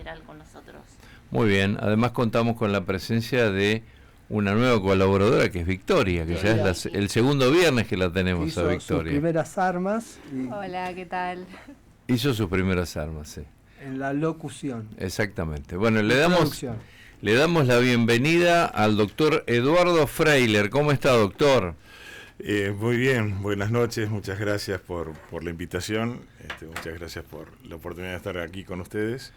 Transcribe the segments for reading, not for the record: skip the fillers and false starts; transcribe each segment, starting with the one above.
federal con nosotros. Muy bien, además contamos con la presencia de una nueva colaboradora que es Victoria, que ya es el segundo viernes que la tenemos hizo a Victoria. Sus primeras armas. Hola, ¿qué tal? Hizo sus primeras armas, sí. En la locución. Exactamente. Bueno, le damos la bienvenida al doctor Eduardo Freiler. ¿Cómo está, doctor? Muy bien, buenas noches, muchas gracias por la invitación, muchas gracias por la oportunidad de estar aquí con ustedes,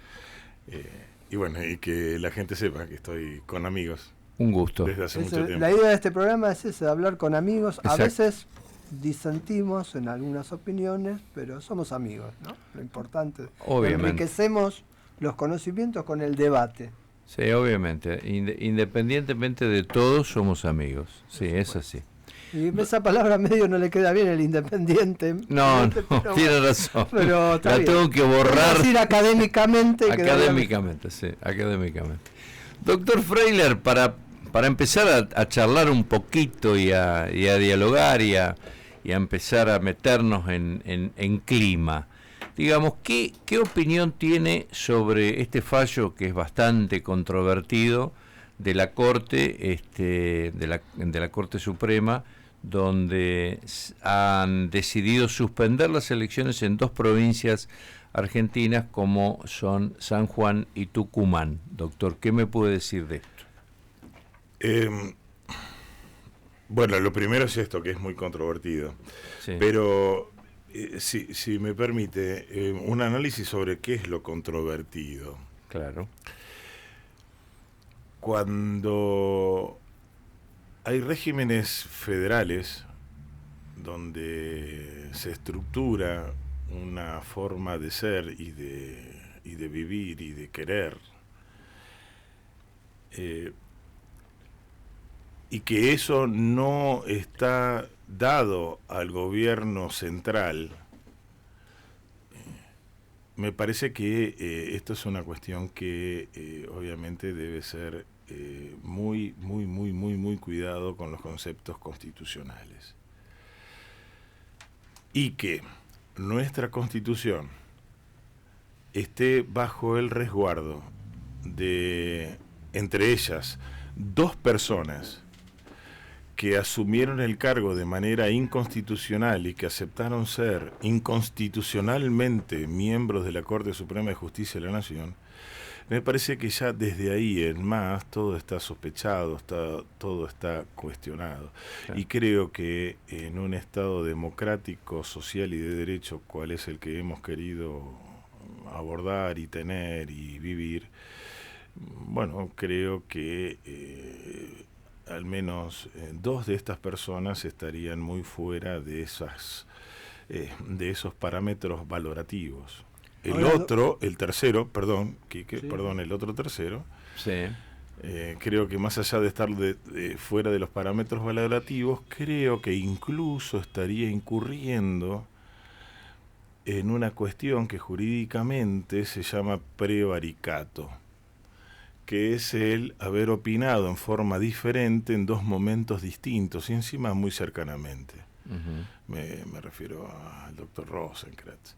y bueno, y que la gente sepa que estoy con amigos. Un gusto. Desde hace mucho tiempo. La idea de este programa es esa, hablar con amigos. Exacto. A veces disentimos en algunas opiniones, pero somos amigos, ¿no? Lo importante. Obviamente. Enriquecemos los conocimientos con el debate. Sí, obviamente. Independientemente de todo, somos amigos. Sí, es así. Y esa palabra medio no le queda bien, el independiente. No, tiene razón. Pero la bien. tengo que borrar. Decir académicamente. Académicamente, sí, académicamente. Doctor Freiler, para empezar a charlar un poquito y a dialogar y a empezar a meternos en clima, digamos, ¿qué opinión tiene sobre este fallo que es bastante controvertido de la Corte, de la Corte Suprema, donde han decidido suspender las elecciones en dos provincias argentinas como son San Juan y Tucumán? Doctor, ¿qué me puede decir de esto? Bueno, lo primero es esto, que es muy controvertido, sí. Pero si me permite, un análisis sobre qué es lo controvertido. Claro. Cuando hay regímenes federales donde se estructura una forma de ser y de vivir y de querer, y que eso no está dado al gobierno central, me parece que esto es una cuestión que obviamente debe ser muy cuidado con los conceptos constitucionales, y que nuestra Constitución esté bajo el resguardo de, entre ellas, dos personas que asumieron el cargo de manera inconstitucional y que aceptaron ser inconstitucionalmente miembros de la Corte Suprema de Justicia de la Nación. Me parece que ya desde ahí en más todo está sospechado, todo está cuestionado. Claro. Y creo que en un Estado democrático, social y de derecho, cual es el que hemos querido abordar y tener y vivir, bueno, creo que al menos dos de estas personas estarían muy fuera de esos parámetros valorativos. El otro tercero, sí. Creo que más allá de estar fuera de los parámetros valorativos, creo que incluso estaría incurriendo en una cuestión que jurídicamente se llama prevaricato, que es el haber opinado en forma diferente en dos momentos distintos y encima muy cercanamente. Uh-huh. Me refiero al doctor Rosenkrantz,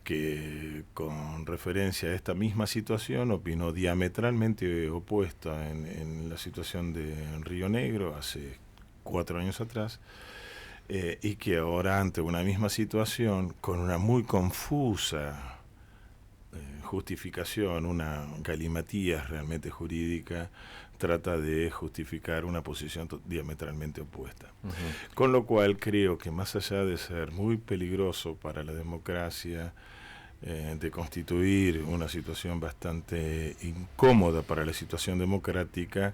que con referencia a esta misma situación opinó diametralmente opuesta en la situación de Río Negro hace 4 años atrás, y que ahora ante una misma situación, con una muy confusa justificación, una galimatías realmente jurídica, trata de justificar una posición diametralmente opuesta. Uh-huh. Con lo cual creo que más allá de ser muy peligroso para la democracia, de constituir una situación bastante incómoda para la situación democrática,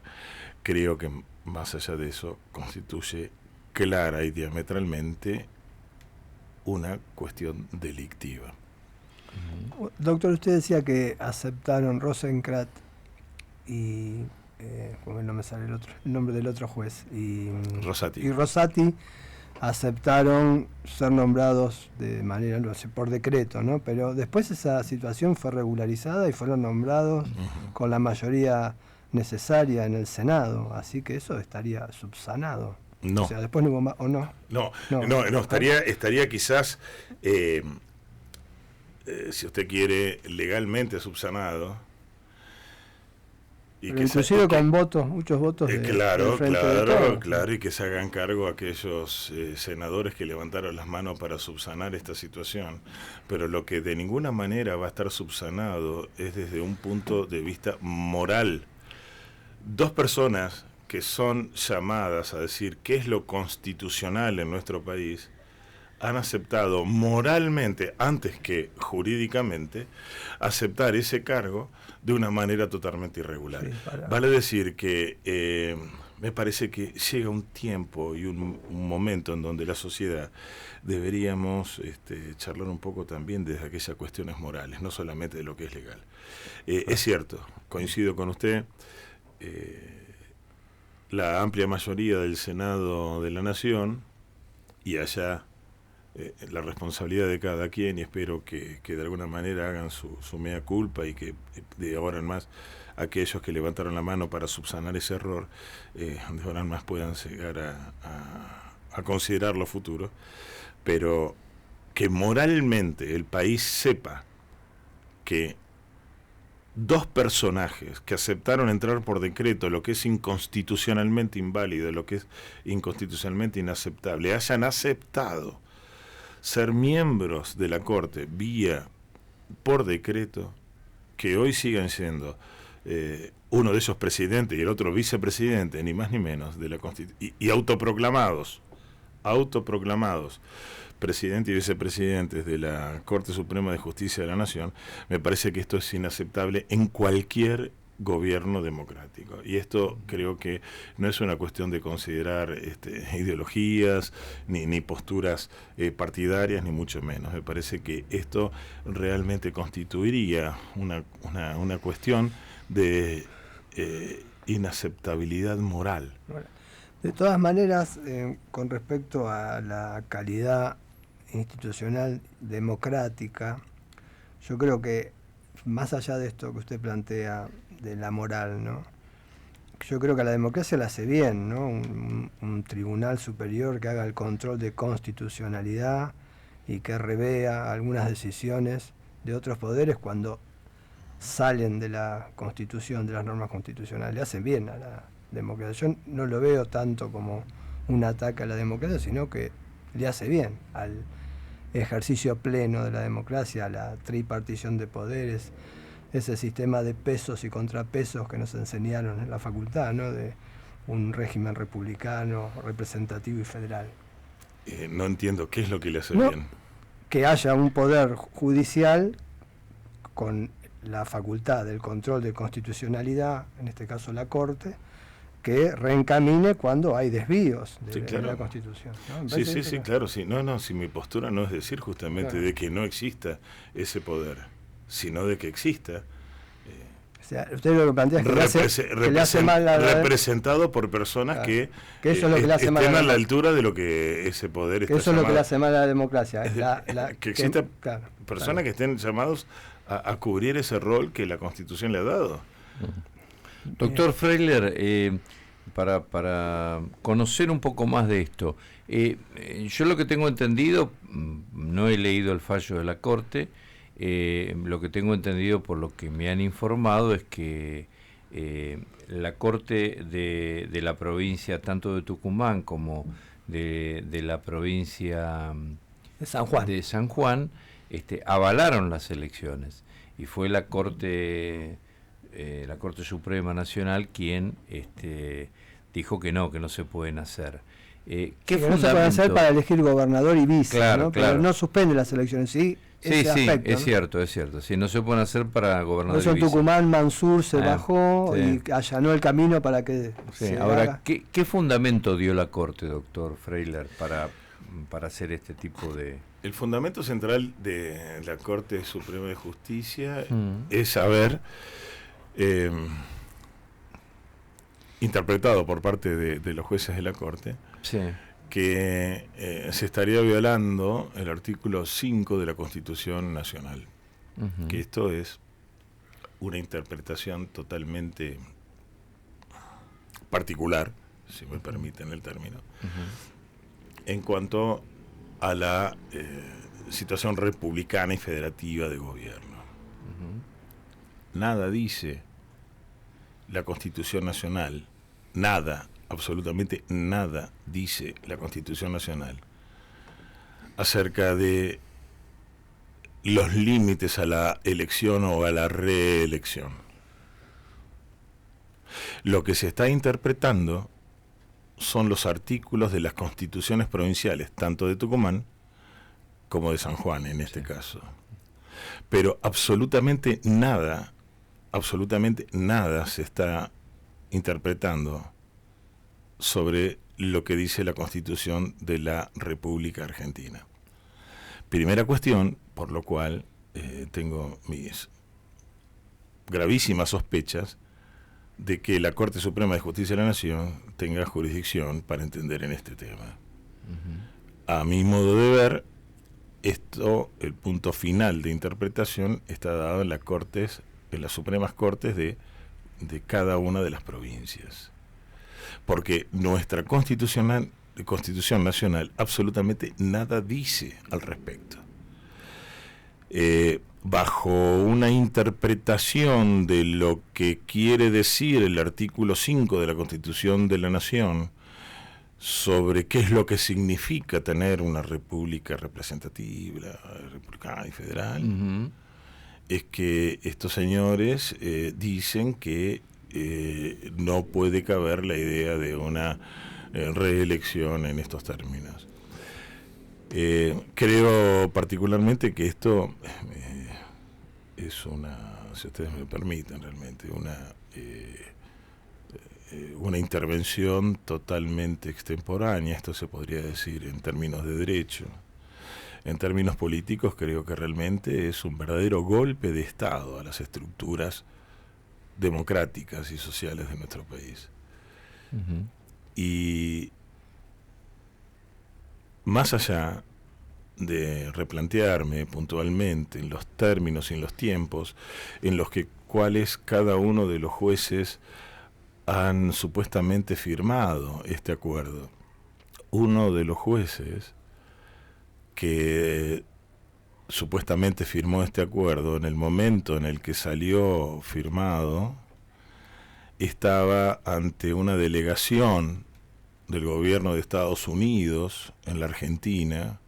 creo que más allá de eso constituye clara y diametralmente una cuestión delictiva. Doctor, usted decía que aceptaron Rosenkrantz y no me sale el nombre del otro juez, y Rosati aceptaron ser nombrados de manera, no sé, por decreto, ¿no? Pero después esa situación fue regularizada y fueron nombrados uh-huh. con la mayoría necesaria en el Senado, así que eso estaría subsanado. No. O sea, después no hubo más, ¿o no? No, estaría quizás, si usted quiere, legalmente subsanado, inclusive con votos, muchos votos claro, y que se hagan cargo aquellos senadores que levantaron las manos para subsanar esta situación. Pero lo que de ninguna manera va a estar subsanado es desde un punto de vista moral. Dos personas que son llamadas a decir qué es lo constitucional en nuestro país han aceptado moralmente, antes que jurídicamente, aceptar ese cargo de una manera totalmente irregular. Sí, vale decir que me parece que llega un tiempo y un momento en donde la sociedad deberíamos charlar un poco también desde aquellas cuestiones morales, no solamente de lo que es legal. Es cierto, coincido con usted, la amplia mayoría del Senado de la Nación, y allá la responsabilidad de cada quien, y espero que de alguna manera hagan su mea culpa y que de ahora en más aquellos que levantaron la mano para subsanar ese error, de ahora en más puedan llegar a considerar lo futuro, pero que moralmente el país sepa que dos personajes que aceptaron entrar por decreto lo que es inconstitucionalmente inválido, lo que es inconstitucionalmente inaceptable, hayan aceptado ser miembros de la Corte vía por decreto, que hoy sigan siendo uno de esos presidentes y el otro vicepresidente, ni más ni menos, de la Constitución, y autoproclamados presidente y vicepresidentes de la Corte Suprema de Justicia de la Nación, me parece que esto es inaceptable en cualquier gobierno democrático. Y esto creo que no es una cuestión de considerar ideologías ni posturas partidarias, ni mucho menos. Me parece que esto realmente constituiría una cuestión de inaceptabilidad moral. Bueno, de todas maneras, con respecto a la calidad institucional democrática, yo creo que más allá de esto que usted plantea de la moral, ¿no? Yo creo que a la democracia la hace bien, ¿no? Un tribunal superior que haga el control de constitucionalidad y que revea algunas decisiones de otros poderes cuando salen de la Constitución, de las normas constitucionales. Le hace bien a la democracia. Yo no lo veo tanto como un ataque a la democracia, sino que le hace bien al ejercicio pleno de la democracia, a la tripartición de poderes, ese sistema de pesos y contrapesos que nos enseñaron en la facultad, ¿no? De un régimen republicano, representativo y federal. No entiendo qué es lo que le hace bien. Que haya un poder judicial con la facultad del control de constitucionalidad, en este caso la Corte, que reencamine cuando hay desvíos de la Constitución, ¿no? Sí, claro, sí. No, si mi postura no es decir justamente de que no exista ese poder, sino de que exista. O sea, usted lo que plantea es que le hace mal representado por personas que eso es lo que le hace mal estén a la altura de lo que ese poder está eso es lo que le hace mal a la democracia. Que existan personas que estén llamados a cubrir ese rol que la Constitución le ha dado. Doctor Freiler, para conocer un poco más de esto, yo lo que tengo entendido, no he leído el fallo de la Corte, lo que tengo entendido por lo que me han informado es que la Corte de la provincia, tanto de Tucumán como de la provincia de San Juan, avalaron las elecciones, y fue la Corte Suprema Nacional quien dijo que no se pueden hacer. ¿Qué no se puede hacer para elegir gobernador y vice? Claro, ¿no? claro. Pero no suspende las elecciones, ¿sí? Sí, aspecto, es ¿no? cierto. Sí, no se pueden hacer para gobernador y vice. Por eso en Tucumán Mansur se bajó y allanó el camino para que se ahora, haga. ¿qué fundamento dio la Corte, doctor Freiler, para hacer este tipo de...? El fundamento central de la Corte Suprema de Justicia es haber interpretado por parte de los jueces de la Corte que se estaría violando el artículo 5 de la Constitución Nacional, que esto es una interpretación totalmente particular, si me permiten el término, en cuanto a la situación republicana y federativa de gobierno. Nada dice la Constitución Nacional, nada, absolutamente nada dice la Constitución Nacional acerca de los límites a la elección o a la reelección. Lo que se está interpretando son los artículos de las constituciones provinciales, tanto de Tucumán como de San Juan en este caso. Pero absolutamente nada se está interpretando sobre lo que dice la Constitución de la República Argentina. Primera cuestión, por lo cual tengo mis gravísimas sospechas de que la Corte Suprema de Justicia de la Nación tenga jurisdicción para entender en este tema. A mi modo de ver, el punto final de interpretación está dado en las Supremas Cortes de cada una de las provincias. Porque nuestra Constitución Nacional absolutamente nada dice al respecto. Bajo una interpretación de lo que quiere decir el artículo 5 de la Constitución de la Nación sobre qué es lo que significa tener una república representativa, republicana y federal, es que estos señores dicen que no puede caber la idea de una reelección en estos términos. Creo particularmente que esto es si ustedes me permiten realmente, una intervención totalmente extemporánea, esto se podría decir en términos de derecho. En términos políticos creo que realmente es un verdadero golpe de Estado a las estructuras democráticas y sociales de nuestro país. Y más allá de replantearme puntualmente en los términos y en los tiempos en los cuales cada uno de los jueces han supuestamente firmado este acuerdo, uno de los jueces que supuestamente firmó este acuerdo, en el momento en el que salió firmado, estaba ante una delegación del gobierno de Estados Unidos en la Argentina,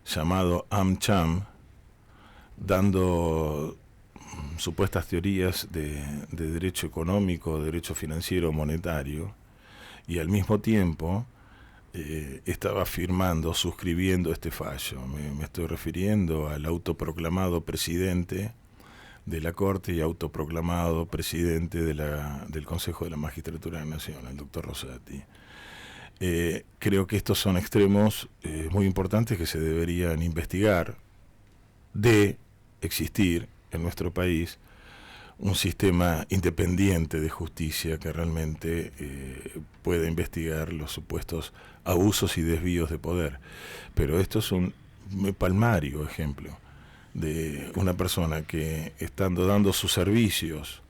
llamado AmCham, dando supuestas teorías de derecho económico, derecho financiero, monetario, y al mismo tiempo estaba firmando, suscribiendo este fallo. Me estoy refiriendo al autoproclamado presidente de la Corte y autoproclamado presidente del Consejo de la Magistratura de la Nación, el doctor Rosati. Creo que estos son extremos muy importantes que se deberían investigar. De existir en nuestro país un sistema independiente de justicia que realmente pueda investigar los supuestos abusos y desvíos de poder. Pero esto es un palmario ejemplo de una persona que, estando dando sus servicios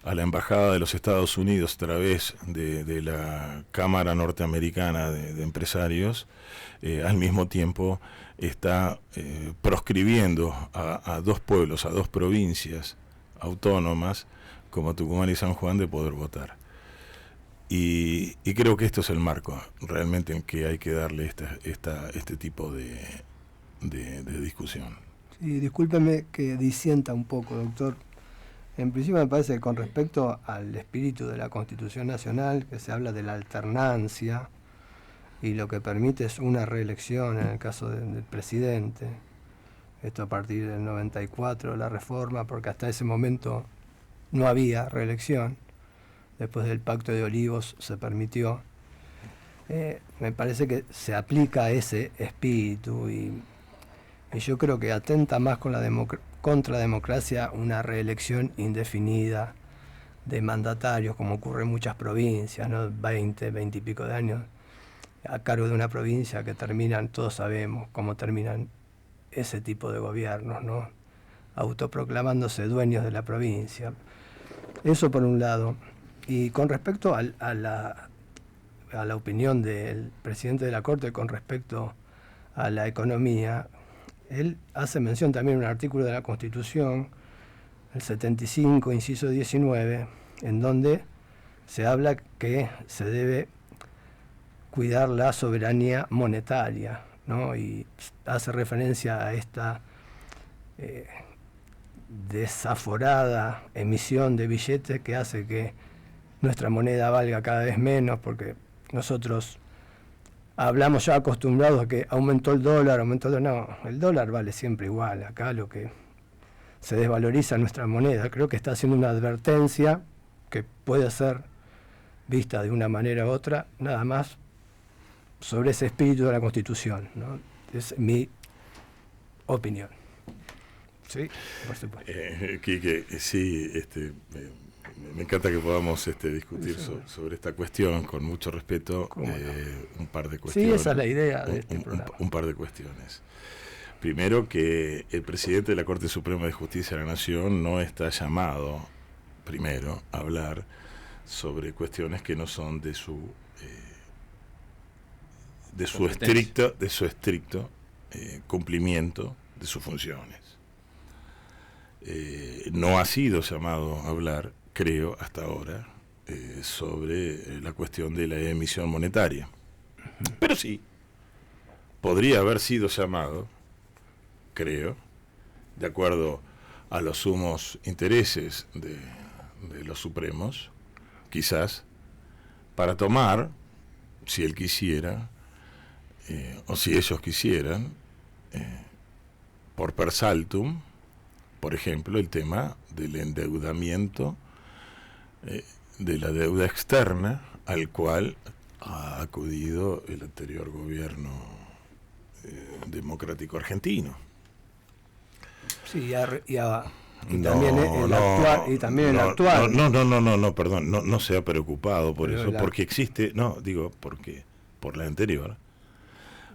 a la Embajada de los Estados Unidos a través de la Cámara Norteamericana de Empresarios, al mismo tiempo está proscribiendo a dos pueblos, a dos provincias autónomas como Tucumán y San Juan de poder votar. Y creo que esto es el marco realmente en que hay que darle este tipo de discusión. Sí, discúlpeme que disienta un poco, doctor. En principio me parece que con respecto al espíritu de la Constitución Nacional, que se habla de la alternancia y lo que permite es una reelección en el caso del presidente, esto a partir del 94, la reforma, porque hasta ese momento no había reelección, después del Pacto de Olivos se permitió. Me parece que se aplica ese espíritu y yo creo que atenta más contra la democracia una reelección indefinida de mandatarios, como ocurre en muchas provincias, ¿no? 20 y pico de años a cargo de una provincia que terminan, todos sabemos cómo terminan ese tipo de gobiernos, ¿no? Autoproclamándose dueños de la provincia. Eso por un lado. Y con respecto a la opinión del presidente de la Corte con respecto a la economía, él hace mención también en un artículo de la Constitución, el 75, inciso 19, en donde se habla que se debe cuidar la soberanía monetaria, ¿no? Y hace referencia a esta desaforada emisión de billetes que hace que nuestra moneda valga cada vez menos, porque nosotros hablamos ya acostumbrados a que aumentó el dólar, no, el dólar vale siempre igual. Acá lo que se desvaloriza nuestra moneda. Creo que está haciendo una advertencia que puede ser vista de una manera u otra, nada más sobre ese espíritu de la Constitución, ¿no? Es mi opinión. Sí, por supuesto. Quique, sí, me encanta que podamos discutir sobre esta cuestión con mucho respeto. Un par de cuestiones. Sí, esa es la idea de este programa. Un par de cuestiones. Primero, que el presidente de la Corte Suprema de Justicia de la Nación no está llamado, primero, a hablar sobre cuestiones que no son de su estricto cumplimiento de sus funciones. No ha sido llamado a hablar, creo, hasta ahora, sobre la cuestión de la emisión monetaria. Pero sí, podría haber sido llamado, creo, de acuerdo a los sumos intereses de los supremos, quizás, para tomar, si él quisiera, o si ellos quisieran, por per saltum, por ejemplo, el tema del endeudamiento, de la deuda externa, al cual ha acudido el anterior gobierno democrático argentino. Sí, también el actual. No, perdón, no se ha preocupado por eso, porque existe, porque por la anterior.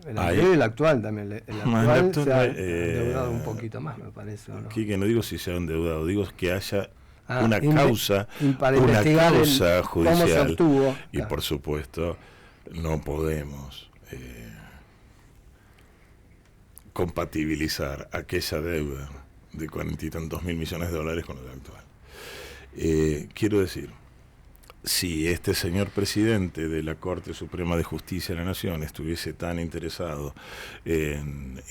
El anterior y el actual también. El actual se ha endeudado un poquito más, me parece, ¿o no? Quique, no digo si se ha endeudado, digo que haya una causa judicial. Cómo se obtuvo, y por supuesto, no podemos compatibilizar aquella deuda de 40 y tantos mil millones de dólares con la actual. Quiero decir, si este señor presidente de la Corte Suprema de Justicia de la Nación estuviese tan interesado en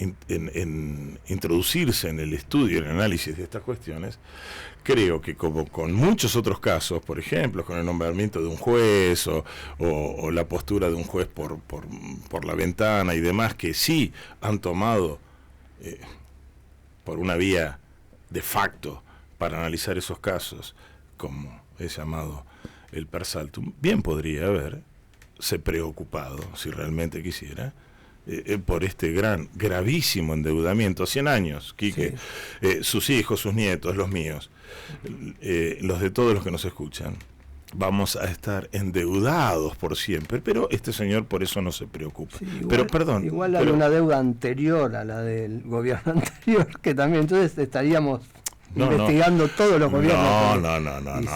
introducirse en el estudio y el análisis de estas cuestiones, creo que como con muchos otros casos, por ejemplo, con el nombramiento de un juez o la postura de un juez por la ventana y demás, que sí han tomado por una vía de facto para analizar esos casos, como es llamado el per saltum, bien podría haberse preocupado, si realmente quisiera, por este gravísimo endeudamiento. 100 años, Quique, sí. Sus hijos, sus nietos, los míos, los de todos los que nos escuchan, vamos a estar endeudados por siempre, pero este señor por eso no se preocupa. Sí, igual, pero perdón. Igual hay una deuda anterior a la del gobierno anterior, que también entonces estaríamos investigando todos los gobiernos.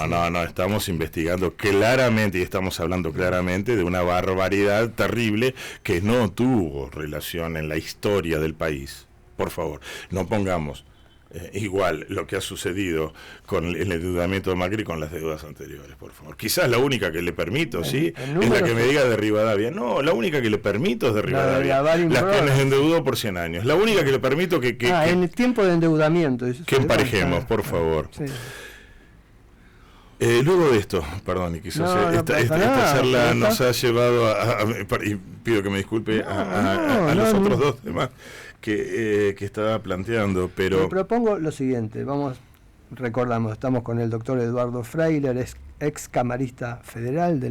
No, estamos investigando claramente y estamos hablando claramente de una barbaridad terrible que no tuvo relación en la historia del país. Por favor, no pongamos igual lo que ha sucedido con el endeudamiento de Macri con las deudas anteriores, por favor. Quizás la única que le permito, ¿sí? Es la que me diga de Rivadavia. No, la única que le permito es de Rivadavia. La que nos endeudó por 100 años. La única que le permito que en el tiempo de endeudamiento. Que emparejemos, por favor. Sí. Luego de esto, perdón, y quizás esta charla nos ha llevado y pido que me disculpe a los otros dos demás que estaba planteando, pero... Le propongo lo siguiente, recordamos, estamos con el doctor Eduardo Freiler, ex camarista federal de